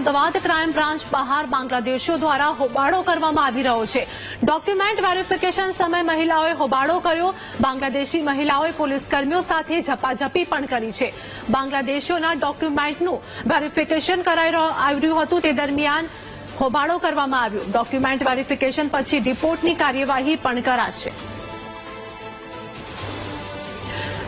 Ahmedabad crime branch બહાર બાંગ્લાદેશીઓ દ્વારા હોબાળો કરવામાં આવી રહ્યો છે। ડોક્યુમેન્ટ વેરિફિકેશન સમયે મહિલાઓએ હોબાળો કર્યો। બાંગ્લાદેશી મહિલાઓએ પોલીસ કર્મીઓ સાથે ઝપાઝપી પણ કરી છે। બાંગ્લાદેશીઓના ડોક્યુમેન્ટનું વેરિફિકેશન કરાઈ આવ્યું હતું તે દરમિયાન હોબાળો કરવામાં આવ્યો। ડોક્યુમેન્ટ વેરિફિકેશન પછી ડિપોર્ટની કાર્યવાહી પણ કરાશે।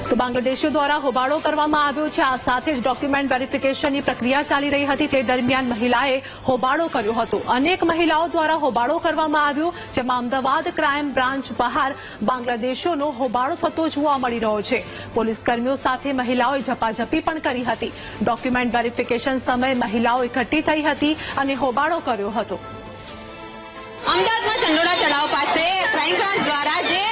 તો બાંગ્લાદેશીઓ દ્વારા હોબાળો કરવામાં આવ્યો છે। આ સાથે જ ડોક્યુમેન્ટ વેરિફિકેશનની પ્રક્રિયા ચાલી રહી હતી તે દરમિયાન મહિલાએ હોબાળો કર્યો હતો। અનેક મહિલાઓ દ્વારા હોબાળો કરવામાં આવ્યો, જેમાં અમદાવાદ ક્રાઇમ બ્રાન્ચ બહાર બાંગ્લાદેશીઓનો હોબાળો થતો જોવા મળી રહ્યો છે। પોલીસ કર્મીઓ સાથે મહિલાઓએ ઝપાઝપી પણ કરી હતી। ડોક્યુમેન્ટ વેરિફિકેશન સમયે મહિલાઓ એકઠી થઈ હતી અને હોબાળો કર્યો હતો। અમદાવાદમાં ચંડોળા તળાવ પાસે ક્રાઇમ બ્રાન્ચ દ્વારા જે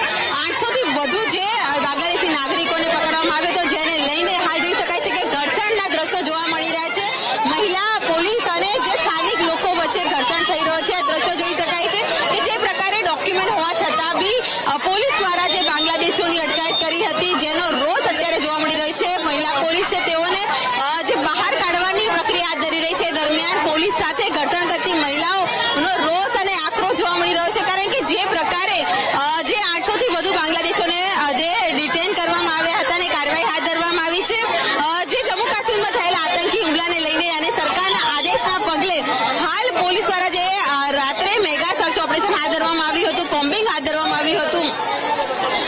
800 થી વધુ જે બાંગ્લાદેશી નાગરિકોને પકડવામાં આવ્યો હતો, જેને લઈને હાલ જોઈ શકાય છે કે ઘર્ષણના દ્રશ્યો જોવા મળી રહ્યા છે। મહિલા, પોલીસ અને જે સ્થાનિક લોકો વચ્ચે ઘર્ષણ થઈ રહ્યો છે। દ્રશ્યો જોઈ શકાય છે કે જે પ્રકારે ડોક્યુમેન્ટ હોવા છતાં બી પોલીસ દ્વારા જે બાંગ્લાદેશીઓની અટકાયત કરી હતી, જેનો રોષ અત્યારે જોવા મળી રહ્યો છે। મહિલા પોલીસ છે તેઓને જે બહાર કાઢવાની પ્રક્રિયા હાથ ધરી રહી છે, દરમિયાન પોલીસ સાથે ઘર્ષણ કરતી મહિલાઓનો રોષ અને આક્રોશ જોવા મળી રહ્યો છે। કારણ કે જે પ્રકારે જે 800 થી વધુ બાંગ્લાદેશીઓને જે ડિટેન કરવામાં આવ્યા હતા અને કાર્યવાહી હાથ ધરવામાં આવી છે। જે જમ્મુ કાશ્મીરમાં થયેલા આતંકી હુમલાને લઈને અને સરકારના આદેશના પગલે હાલ પોલીસ દ્વારા જે રાત્રે મેગા સર્ચ ઓપરેશન હાથ ધરવામાં આવ્યું હતું, કોમ્બિંગ હાથ ધરવામાં આવ્યું હતું,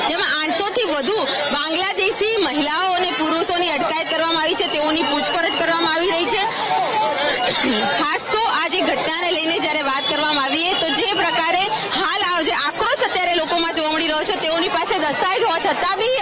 જેમાં 800 થી વધુ બાંગ્લાદેશી મહિલાઓ અને પુરુષોની અટકાયત કરવામાં આવી છે। તેઓની પૂછપરછ કરવામાં આવી રહી છે। ખાસ તો આ જે ઘટનાને લઈને જ્યારે વાત કરવામાં આવી તો જે પ્રકારે હાલ જે આક્રોશ અત્યારે લોકોમાં જોવા મળી રહ્યો છે, તેઓની પાસે દસ્તાવેજ હોવા છતાં બી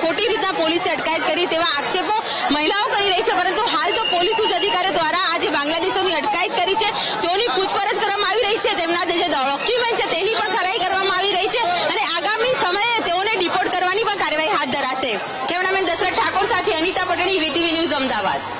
ખોટી રીતના પોલીસે અટકાયત કરી તેવા આક્ષેપો મહિલાઓ કરી રહી છે। પરંતુ હાલ તો પોલીસ ઉચ્ચ અધિકારીઓ દ્વારા આ જે બાંગ્લાદેશીઓની અટકાયત કરી છે, તેઓની પૂછપરછ કરવામાં આવી રહી છે, તેમના જે ડોક્યુમેન્ટ છે તેની પણ ખરાઈ કરવામાં આવી રહી છે અને આગામી સમયે તેઓને ડિપોર્ટ કરવાની પણ કાર્યવાહી હાથ ધરાશે। કેમેરામેન દશરથ ઠાકોર સાથે અનિતા પટેલ, વીટીવી ન્યૂઝ, અમદાવાદ।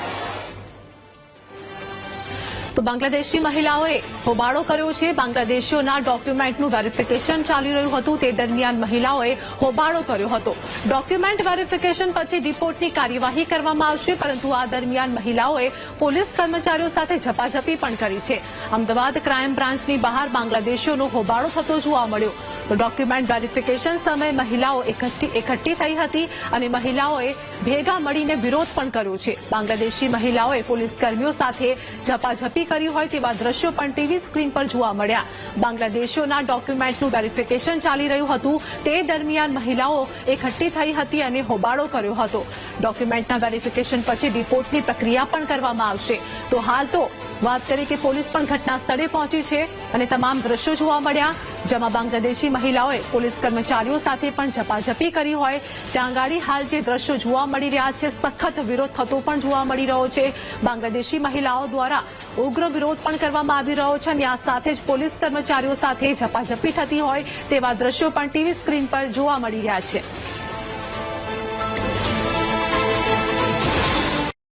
તો બાંગ્લાદેશી મહિલાઓએ હોબાળો કર્યો છે। બાંગ્લાદેશીઓના ડોક્યુમેન્ટનું વેરિફિકેશન ચાલી રહ્યું હતું તે દરમિયાન મહિલાઓએ હોબાળો કર્યો હતો। ડોક્યુમેન્ટ વેરિફિકેશન પછી ડિપોર્ટની કાર્યવાહી કરવામાં આવશે, પરંતુ આ દરમિયાન મહિલાઓએ પોલીસ કર્મચારીઓ સાથે ઝપાઝપી પણ કરી છે। અમદાવાદ ક્રાઇમ બ્રાન્ચની બહાર બાંગ્લાદેશીઓનો હોબાળો થતો જોવા મળ્યો। તો ડોક્યુમેન્ટ વેરિફિકેશન સમયે મહિલાઓ એકઠી થઈ હતી અને મહિલાઓએ ભેગા મળીને વિરોધ પણ કર્યો છે। બાંગ્લાદેશી મહિલાઓએ પોલીસ કર્મીઓ સાથે ઝપાઝપી કરી હોય તેવા દ્રશ્યો પણ ટીવી સ્ક્રીન પર જોવા મળ્યા। બાંગ્લાદેશીઓના ડોક્યુમેન્ટનું વેરિફિકેશન ચાલી રહ્યું હતું તે દરમિયાન મહિલાઓ એકઠી થઈ હતી અને હોબાળો કર્યો હતો। ડોક્યુમેન્ટના વેરિફિકેશન પછી રિપોર્ટની પ્રક્રિયા પણ કરવામાં આવશે। તો હાલ તો વાત કરીએ કે પોલીસ પણ ઘટના સ્થળે પહોંચી છે અને તમામ દ્રશ્યો જોવા મળ્યા, જેમાં બાંગ્લાદેશી મહિલાઓએ પોલીસ કર્મચારીઓ સાથે પણ ઝપાઝપી કરી હોય ત્યાં ગાડી હાલ જે દ્રશ્યો જોવા મળી રહ્યા છે, સખત વિરોધ થતો પણ જોવા મળી રહ્યો છે। બાંગ્લાદેશી મહિલાઓ દ્વારા ઉગ્ર વિરોધ પણ કરવામાં આવી રહ્યો છે અને આ સાથે જ પોલીસ કર્મચારીઓ સાથે ઝપાઝપી થતી હોય તેવા દ્રશ્યો પણ ટીવી સ્ક્રીન પર જોવા મળી રહ્યા છે।